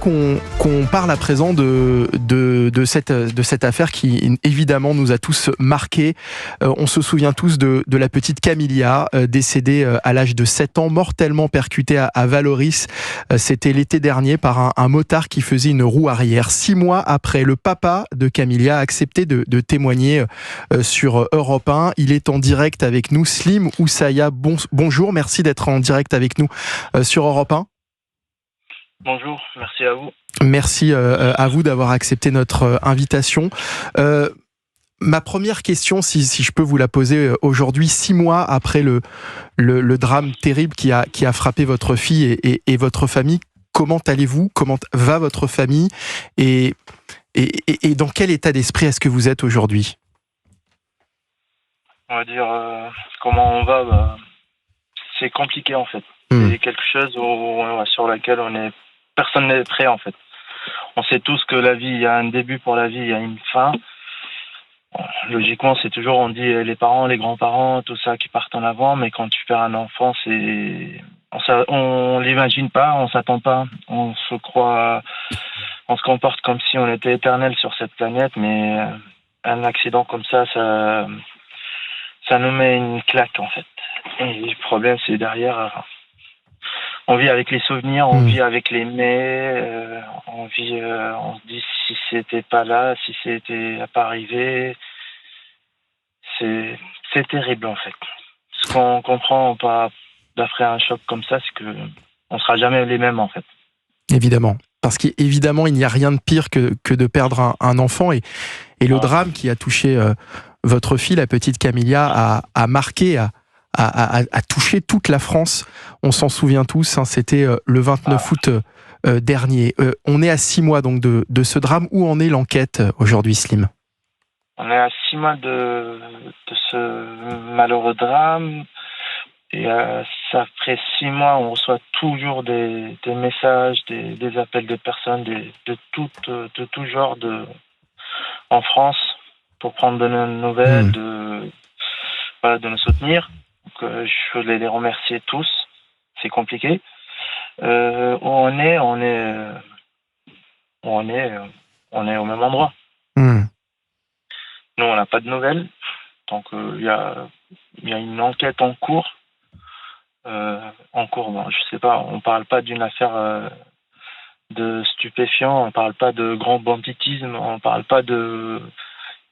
Qu'on parle à présent de cette affaire qui évidemment nous a tous marqués. On se souvient tous de la petite Camilla décédée à l'âge de 7 ans, mortellement percutée à Vallauris. C'était l'été dernier par un motard qui faisait une roue arrière. 6 mois après, le papa de Camilla a accepté de témoigner sur Europe 1. Il est en direct avec nous. Slim Oussaya, bonjour, merci d'être en direct avec nous sur Europe 1. Bonjour, merci à vous. Merci à vous d'avoir accepté notre invitation. Ma première question, si je peux vous la poser aujourd'hui, 6 mois après le drame terrible qui a frappé votre fille et votre famille, comment allez-vous? Comment va votre famille? Et dans quel état d'esprit est-ce que vous êtes aujourd'hui? On va dire comment on va, c'est compliqué en fait. C'est quelque chose sur laquelle personne n'est prêt en fait. On sait tous que la vie, il y a un début pour la vie, il y a une fin. Logiquement, c'est toujours, on dit les parents, les grands-parents, tout ça qui partent en avant, mais quand tu perds un enfant, on l'imagine pas, on s'attend pas, on se comporte comme si on était éternel sur cette planète, mais un accident comme ça nous met une claque en fait. Et le problème, c'est derrière. On vit avec les souvenirs, on vit avec les mais, on se dit si c'était pas là, si c'était pas arrivé, c'est terrible en fait. Ce qu'on comprend pas d'après un choc comme ça, c'est que on sera jamais les mêmes en fait. Évidemment, parce qu'évidemment il n'y a rien de pire que de perdre un enfant et le drame qui a touché votre fille, la petite Camilla, a marqué, a touché toute la France. On s'en souvient tous, hein, c'était le 29 août dernier. On est à 6 mois donc de ce drame. Où en est l'enquête aujourd'hui, Slim? On est à 6 mois de ce malheureux drame. Et après 6 mois, on reçoit toujours des messages, des appels de personnes de tout genre en France pour prendre de nos nouvelles, de nous soutenir. Donc, je voulais les remercier tous. C'est compliqué. Où on est au même endroit. Nous, on n'a pas de nouvelles. Donc, il y a une enquête en cours. Je sais pas. On parle pas d'une affaire de stupéfiants. On parle pas de grand banditisme. On parle pas de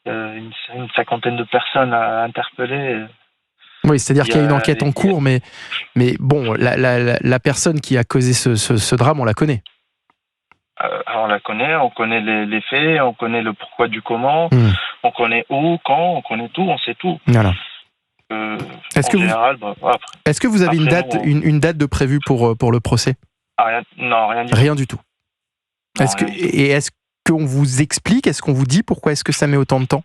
une cinquantaine de personnes à interpeller. Oui, c'est-à-dire qu'il y a une enquête en cours, mais bon, la personne qui a causé ce drame, on la connaît. On la connaît, on connaît les faits, on connaît le pourquoi du comment, on connaît où, quand, on connaît tout, on sait tout. Voilà. Est-ce que vous avez une date de prévue pour le procès? Non, rien du tout. Rien du tout. Est-ce qu'on vous explique, est-ce qu'on vous dit pourquoi est-ce que ça met autant de temps?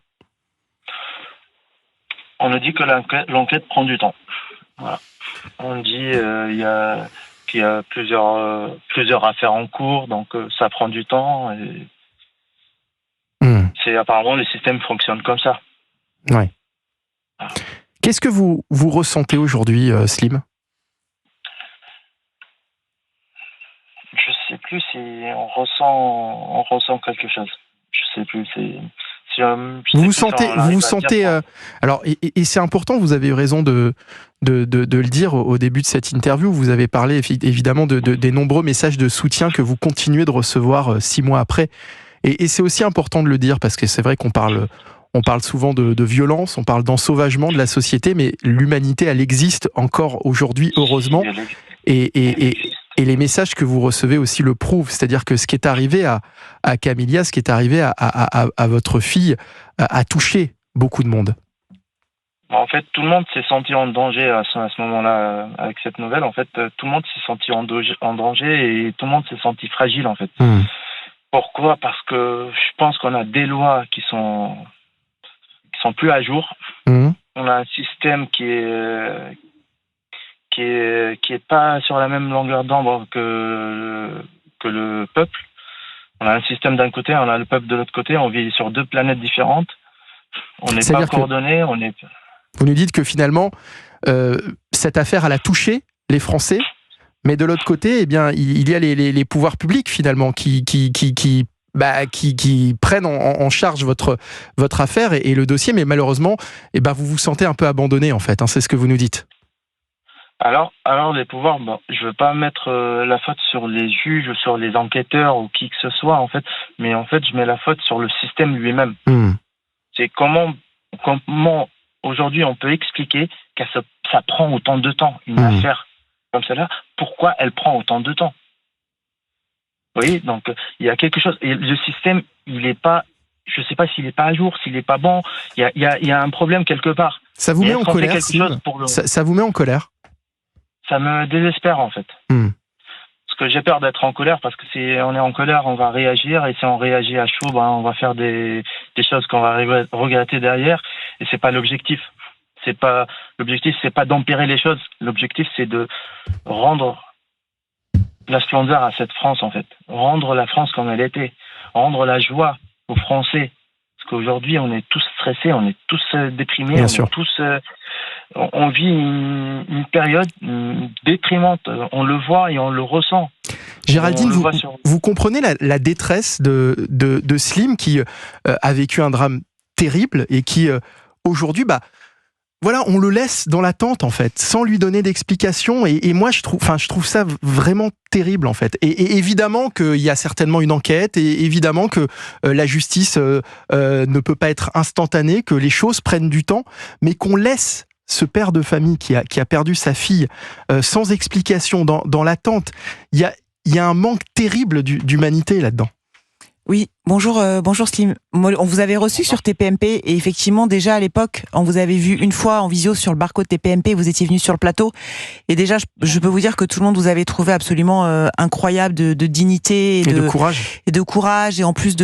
On nous dit que l'enquête prend du temps. Voilà. On dit qu'il y a plusieurs affaires en cours, donc ça prend du temps. Et apparemment le système fonctionne comme ça. Ouais. Voilà. Qu'est-ce que vous ressentez aujourd'hui, Slim? Je sais plus si on ressent quelque chose. Je sais plus. Vous vous sentez alors et c'est important, vous avez eu raison de le dire au début de cette interview. Vous avez parlé évidemment des nombreux messages de soutien que vous continuez de recevoir 6 mois après, et c'est aussi important de le dire parce que c'est vrai qu'on parle souvent de violence, on parle d'ensauvagement de la société, mais l'humanité, elle existe encore aujourd'hui, heureusement, et les messages que vous recevez aussi le prouvent, c'est-à-dire que ce qui est arrivé à Camilla, ce qui est arrivé à votre fille, a touché beaucoup de monde. En fait, tout le monde s'est senti en danger à ce moment-là avec cette nouvelle. En fait, tout le monde s'est senti en danger et tout le monde s'est senti fragile, en fait. Pourquoi? Parce que je pense qu'on a des lois qui sont plus à jour. On a un système qui est pas sur la même longueur d'onde que le peuple. On a un système d'un côté, on a le peuple de l'autre côté. On vit sur 2 planètes différentes. On n'est pas coordonnés. Vous nous dites que finalement, cette affaire, elle a touché les Français, Mais de l'autre côté, eh bien, il y a les pouvoirs publics finalement qui prennent en charge votre affaire et le dossier, mais malheureusement, vous vous sentez un peu abandonné en fait. C'est ce que vous nous dites. Alors les pouvoirs, je veux pas mettre la faute sur les juges ou sur les enquêteurs ou qui que ce soit en fait, mais en fait je mets la faute sur le système lui-même. C'est comment aujourd'hui on peut expliquer que ça prend autant de temps une affaire comme celle-là. Pourquoi elle prend autant de temps? Vous voyez, donc il y a quelque chose. Et le système, il est pas. Je sais pas s'il est pas à jour, s'il est pas bon. Il y a un problème quelque part. Ça vous met en colère, ça vous met en colère? Ça me désespère en fait. Parce que j'ai peur d'être en colère, parce que si on est en colère, on va réagir, et si on réagit à chaud, on va faire des choses qu'on va regretter derrière, et c'est pas l'objectif. L'objectif, c'est pas d'empirer les choses. L'objectif, c'est de rendre la splendeur à cette France en fait. Rendre la France comme elle était. Rendre la joie aux Français. Parce qu'aujourd'hui, on est tous stressés, on est tous déprimés, on vit une période déprimante. On le voit et on le ressent. Géraldine, vous comprenez la détresse de Slim qui a vécu un drame terrible et qui aujourd'hui, on le laisse dans l'attente en fait, sans lui donner d'explication. Et moi, je trouve ça vraiment terrible en fait. Et évidemment qu'il y a certainement une enquête, et évidemment que la justice ne peut pas être instantanée, que les choses prennent du temps, mais qu'on laisse ce père de famille qui a perdu sa fille sans explication dans l'attente. Il y a un manque terrible d'humanité là-dedans. Oui, bonjour Slim. On vous avait reçu sur TPMP, et effectivement déjà à l'époque, on vous avait vu une fois en visio sur le barcode TPMP, vous étiez venu sur le plateau, et déjà je peux vous dire que tout le monde vous avait trouvé absolument incroyable de dignité et de courage, et en plus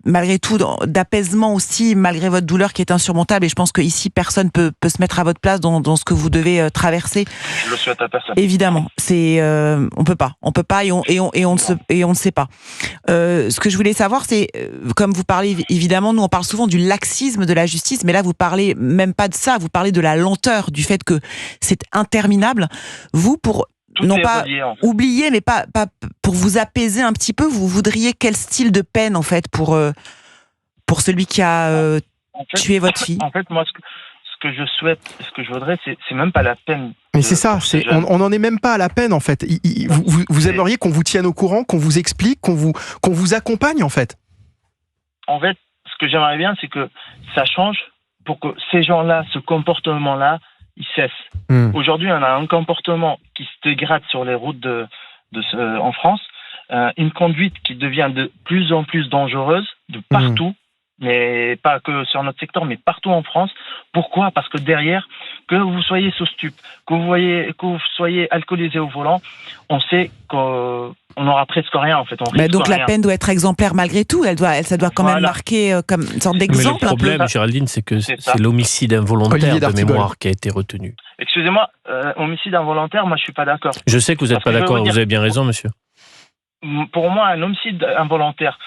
malgré tout d'apaisement aussi, malgré votre douleur qui est insurmontable, et je pense que ici personne peut se mettre à votre place dans ce que vous devez traverser. Je le souhaite à personne. Évidemment, on peut pas et on ne sait pas. Ce que je voulais savoir, c'est comme vous parlez, évidemment, nous on parle souvent du laxisme de la justice, mais là vous parlez même pas de ça, vous parlez de la lenteur, du fait que c'est interminable. Vous, pour non pas relié, en fait. Oublier, mais pas pour vous apaiser un petit peu, vous voudriez quel style de peine en fait pour celui qui a tué votre fille? En fait, moi, ce que je souhaite, ce que je voudrais, c'est même pas la peine. Mais c'est ça, on n'en est même pas à la peine en fait. Vous aimeriez qu'on vous tienne au courant, qu'on vous explique, qu'on vous accompagne en fait. En fait, ce que j'aimerais bien, c'est que ça change pour que ces gens-là, ce comportement-là, il cesse. Aujourd'hui, on a un comportement qui se dégrade sur les routes en France, une conduite qui devient de plus en plus dangereuse de partout. Mais pas que sur notre secteur, mais partout en France. Pourquoi? Parce que derrière, que vous soyez sous stup, que vous soyez alcoolisé au volant, on sait qu'on n'aura presque rien en fait. Donc la peine doit être exemplaire malgré tout. Ça doit quand même marquer comme une sorte d'exemple. Mais le problème, Géraldine, c'est que c'est l'homicide involontaire de mémoire qui a été retenu. Excusez-moi, homicide involontaire, moi je suis pas d'accord. Je sais que vous n'êtes pas d'accord. Vous avez bien raison, monsieur. Pour moi, un homicide involontaire,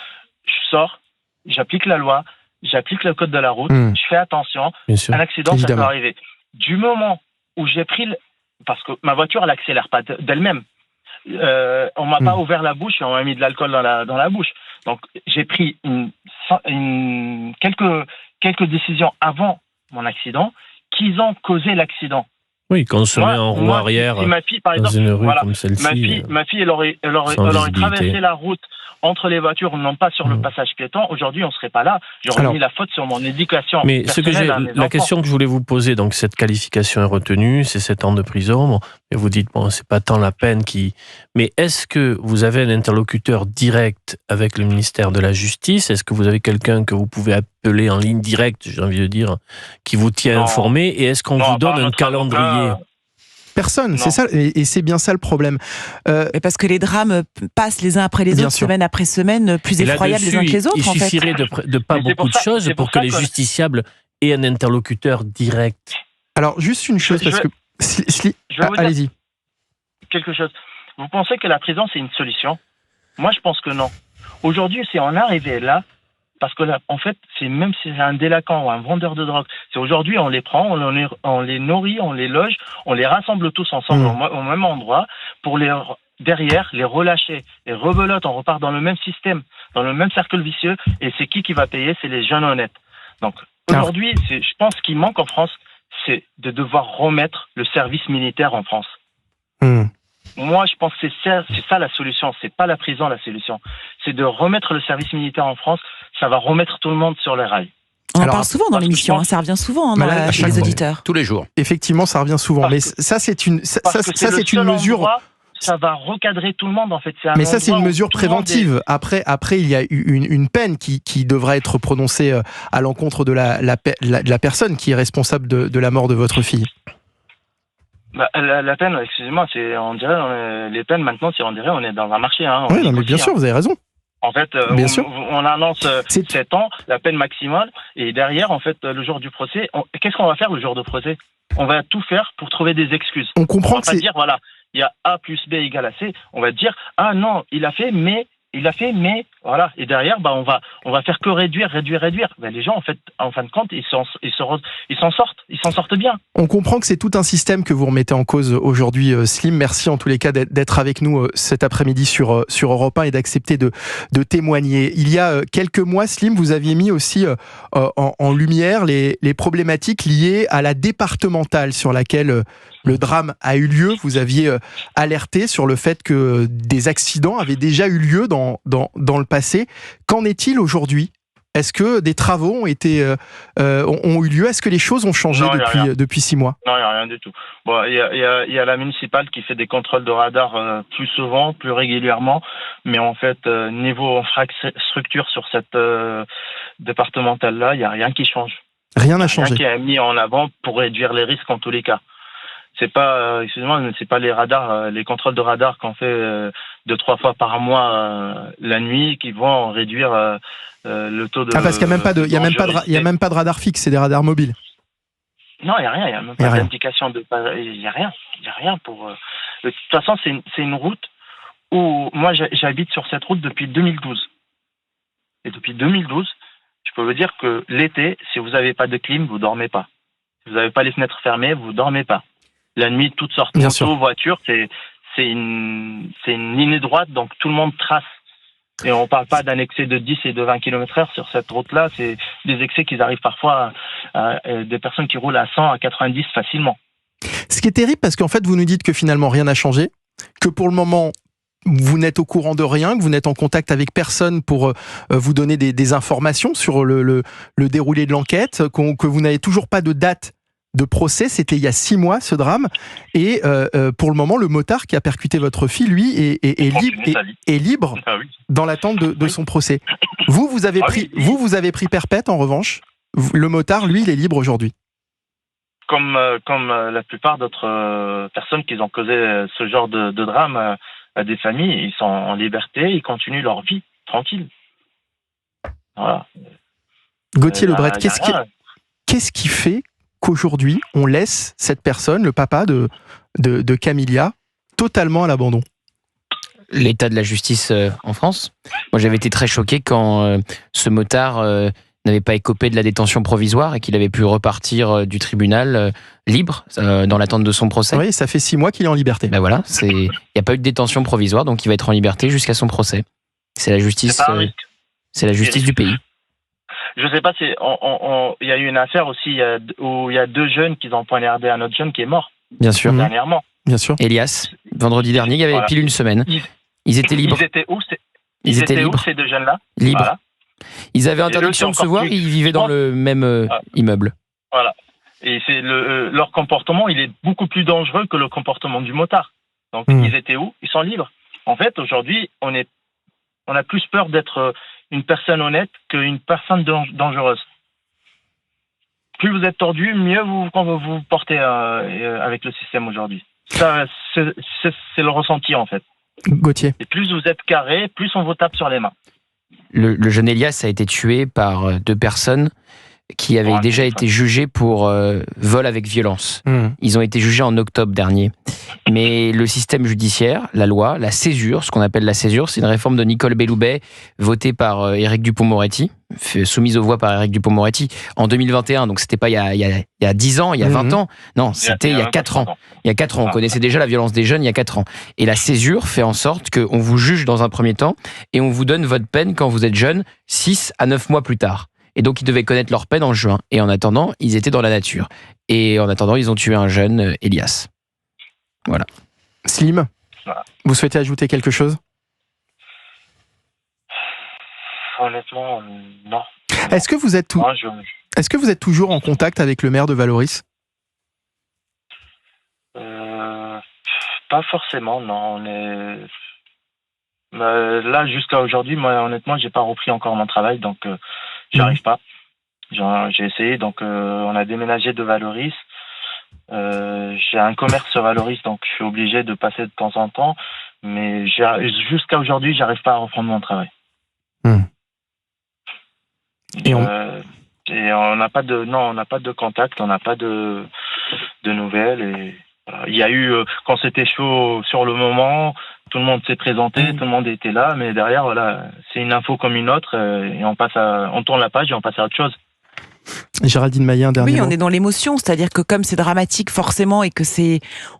je sors. J'applique la loi, j'applique le code de la route, je fais attention, un accident, ça peut arriver. Du moment où j'ai pris... Parce que ma voiture, elle n'accélère pas d'elle-même. On m'a pas ouvert la bouche et on m'a mis de l'alcool dans la bouche. Donc, j'ai pris quelques décisions avant mon accident qui ont causé l'accident. Oui, quand on se met en roue arrière ma fille, par exemple, dans une rue comme celle-ci... Ma fille, elle aurait traversé la route entre les voitures, non pas sur le passage piéton. Aujourd'hui, on ne serait pas là. J'aurais mis la faute sur mon éducation. Mais la question que je voulais vous poser, donc cette qualification est retenue, c'est 7 ans de prison. Bon, et vous dites, c'est pas tant la peine qui... Mais est-ce que vous avez un interlocuteur direct avec le ministère de la Justice? Est-ce que vous avez quelqu'un que vous pouvez appeler en ligne directe, j'ai envie de dire, qui vous tient informé? Et est-ce qu'on vous donne un calendrier? Personne, c'est ça, et c'est bien ça le problème. Parce que les drames passent les uns après les autres, semaine après semaine, plus effroyables les uns que les autres. Il suffirait de pas beaucoup de choses pour que les justiciables aient un interlocuteur direct. Alors, juste une chose, parce que... Allez-y. Quelque chose. Vous pensez que la prison, c'est une solution? Moi, je pense que non. Aujourd'hui, si on arrivait là, parce que là, en fait, même si c'est un délinquant ou un vendeur de drogue, c'est aujourd'hui, on les prend, on les nourrit, on les loge, on les rassemble tous ensemble au même endroit pour derrière, les relâcher. Et rebelote, on repart dans le même système, dans le même cercle vicieux, et c'est qui va payer? C'est les jeunes honnêtes. Donc, aujourd'hui, je pense qu'il manque en France, c'est de devoir remettre le service militaire en France. Moi, je pense que c'est ça la solution. C'est pas la prison la solution. C'est de remettre le service militaire en France. Ça va remettre tout le monde sur les rails. On en parle souvent dans l'émission, ça revient souvent chez les auditeurs. Tous les jours. Effectivement, ça revient souvent. Mais ça, c'est une mesure. Ça va recadrer tout le monde, en fait. Mais ça, c'est une mesure préventive. Après, il y a une peine qui devra être prononcée à l'encontre de la personne qui est responsable de la mort de votre fille. La peine, excusez-moi, on dirait les peines maintenant, on dirait on est dans un marché. Oui, non, mais bien sûr, vous avez raison. En fait, on annonce 7 ans, la peine maximale, et derrière, en fait, le jour du procès, qu'est-ce qu'on va faire le jour du procès? On va tout faire pour trouver des excuses. On comprend va pas dire, voilà, il y a A plus B égale à C. On va dire, ah non, il a fait, mais voilà. Et derrière, on va faire que réduire. Les gens, en fin de compte, ils s'en sortent bien. On comprend que c'est tout un système que vous remettez en cause aujourd'hui, Slim. Merci en tous les cas d'être avec nous cet après-midi sur Europe 1 et d'accepter de témoigner. Il y a quelques mois, Slim, vous aviez mis aussi en lumière les problématiques liées à la départementale sur laquelle le drame a eu lieu. Vous aviez alerté sur le fait que des accidents avaient déjà eu lieu dans le passé. Qu'en est-il aujourd'hui? Est-ce que des travaux ont eu lieu? Est-ce que les choses ont changé depuis 6 mois? Non, il n'y a rien du tout. Bon, il y a la municipale qui fait des contrôles de radar plus souvent, plus régulièrement, mais en fait, niveau infrastructure sur cette départementale-là, il n'y a rien qui change. Rien n'a changé. Rien qui est mis en avant pour réduire les risques en tous les cas. C'est pas, excusez-moi, mais c'est pas les radars, les contrôles de radar qu'on fait 2-3 fois par mois la nuit qui vont réduire le taux de. Parce qu'il n'y a même pas de radar fixe, c'est des radars mobiles. Non, il n'y a rien, il n'y a même pas d'indication il n'y a rien pour. De toute façon, c'est une route où moi j'habite sur cette route depuis 2012. Et depuis 2012, je peux vous dire que l'été, si vous n'avez pas de clim, vous dormez pas. Si vous n'avez pas les fenêtres fermées, vous dormez pas. La nuit, toutes sortes de motos, voitures, c'est une ligne droite, donc tout le monde trace. Et on ne parle pas d'un excès de 10 et de 20 km/h sur cette route-là, c'est des excès qui arrivent parfois à des personnes qui roulent à 100, à 90 facilement. Ce qui est terrible, parce qu'en fait, vous nous dites que finalement rien n'a changé, que pour le moment, vous n'êtes au courant de rien, que vous n'êtes en contact avec personne pour vous donner des informations sur le déroulé de l'enquête, que vous n'avez toujours pas de date de procès. C'était il y a 6 mois ce drame, et pour le moment le motard qui a percuté votre fille, lui, est libre dans l'attente de son procès. Vous avez pris perpète en revanche. Le motard, lui, il est libre aujourd'hui. Comme la plupart d'autres personnes qui ont causé ce genre de drame à des familles, ils sont en liberté, ils continuent leur vie tranquille. Voilà. Gauthier Lebret, qu'est-ce qui fait qu'aujourd'hui, on laisse cette personne, le papa de Camilla, totalement à l'abandon? L'état de la justice en France. Moi, j'avais été très choqué quand ce motard n'avait pas écopé de la détention provisoire et qu'il avait pu repartir du tribunal libre dans l'attente de son procès. Oui, ça fait 6 mois qu'il est en liberté. Ben voilà, il n'y a pas eu de détention provisoire, donc il va être en liberté jusqu'à son procès. C'est la justice, c'est la justice du pays. Je sais pas, il y a eu une affaire aussi où il y a 2 jeunes qui ont poignardé un autre jeune qui est mort. Bien sûr. Dernièrement. Bien sûr. Elias, vendredi dernier, il y avait pile une semaine. Ils étaient libres. Ils étaient libres, ces 2 jeunes-là? Libres. Voilà. Ils avaient interdiction de se voir, ils vivaient dans le même immeuble. Voilà. Et leur comportement, il est beaucoup plus dangereux que le comportement du motard. Donc, ils étaient où? Ils sont libres. En fait, aujourd'hui, on a plus peur d'être une personne honnête qu'une personne dangereuse. Plus vous êtes tordu, mieux vous portez avec le système aujourd'hui. Ça, c'est le ressenti, en fait. Gauthier. Et plus vous êtes carré, plus on vous tape sur les mains. Le jeune Elias a été tué par 2 personnes qui avaient déjà été jugés pour vol avec violence. Ils ont été jugés en octobre dernier. Mais le système judiciaire, la loi, la césure, ce qu'on appelle la césure, c'est une réforme de Nicole Belloubet, votée par Éric Dupond-Moretti, soumise aux voix par Éric Dupond-Moretti en 2021. Donc c'était pas il y a 10 ans, il y a 20 ans. Non, c'était il y a 4 ans. Il y a 4 ans. On connaissait déjà la violence des jeunes il y a 4 ans. Et la césure fait en sorte qu'on vous juge dans un premier temps et on vous donne votre peine quand vous êtes jeune 6 à 9 mois plus tard. Et donc, ils devaient connaître leur peine en juin. Et en attendant, ils étaient dans la nature. Et en attendant, ils ont tué un jeune, Elias. Voilà. Slim, vous souhaitez ajouter quelque chose ? Honnêtement, non. Est-ce que vous êtes toujours en contact avec le maire de Vallauris ? Pas forcément, non. Là, jusqu'à aujourd'hui, moi, honnêtement, j'ai pas repris encore mon travail, donc j'arrive pas. J'ai essayé, donc on a déménagé de Vallauris. J'ai un commerce sur Vallauris, donc je suis obligé de passer de temps en temps. Mais jusqu'à aujourd'hui, j'arrive pas à reprendre mon travail. Et on n'a pas de contact, on n'a pas de nouvelles. Et voilà. Il y a eu, quand c'était chaud sur le moment, tout le monde s'est présenté, tout le monde était là, mais derrière, voilà, c'est une info comme une autre, et on tourne la page et on passe à autre chose. Géraldine Maillet, un dernier mot. Oui, on est dans l'émotion, c'est-à-dire que comme c'est dramatique forcément et que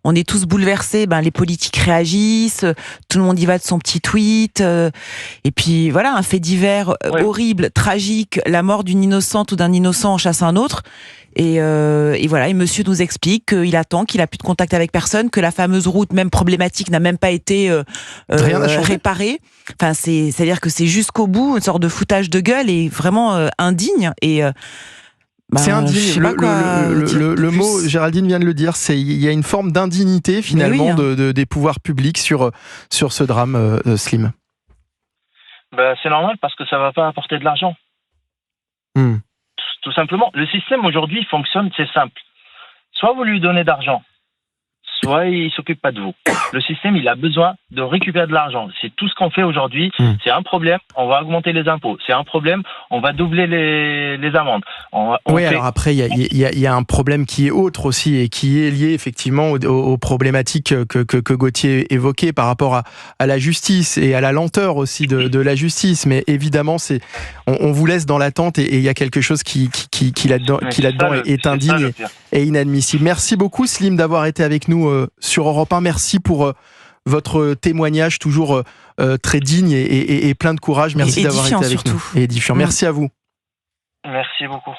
on est tous bouleversés, les politiques réagissent, tout le monde y va de son petit tweet, et puis voilà, un fait divers horrible, tragique, la mort d'une innocente ou d'un innocent en chasse un autre. Et voilà, et monsieur nous explique qu'il attend, qu'il a plus de contact avec personne, que la fameuse route, même problématique, n'a même pas été réparée. Enfin, c'est-à-dire que c'est jusqu'au bout une sorte de foutage de gueule et vraiment indigne. Et c'est indigne. Le mot, Géraldine vient de le dire, il y a une forme d'indignité finalement des pouvoirs publics sur ce drame, Slim. C'est normal parce que ça va pas apporter de l'argent. Tout simplement. Le système aujourd'hui fonctionne, c'est simple. Soit vous lui donnez d'argent, soit il s'occupe pas de vous. Le système, il a besoin de récupérer de l'argent. C'est tout ce qu'on fait aujourd'hui. C'est un problème, on va augmenter les impôts. C'est un problème, on va doubler les amendes. Alors après, il y a un problème qui est autre aussi et qui est lié effectivement aux problématiques que Gauthier évoquait par rapport à la justice et à la lenteur aussi de la justice. Mais évidemment, on vous laisse dans l'attente et il y a quelque chose qui là-dedans est indigne et inadmissible. Merci beaucoup Slim d'avoir été avec nous sur Europe 1. Merci pour votre témoignage toujours très digne et plein de courage. Merci d'avoir été avec nous. Et édifiant. Merci à vous. Merci beaucoup.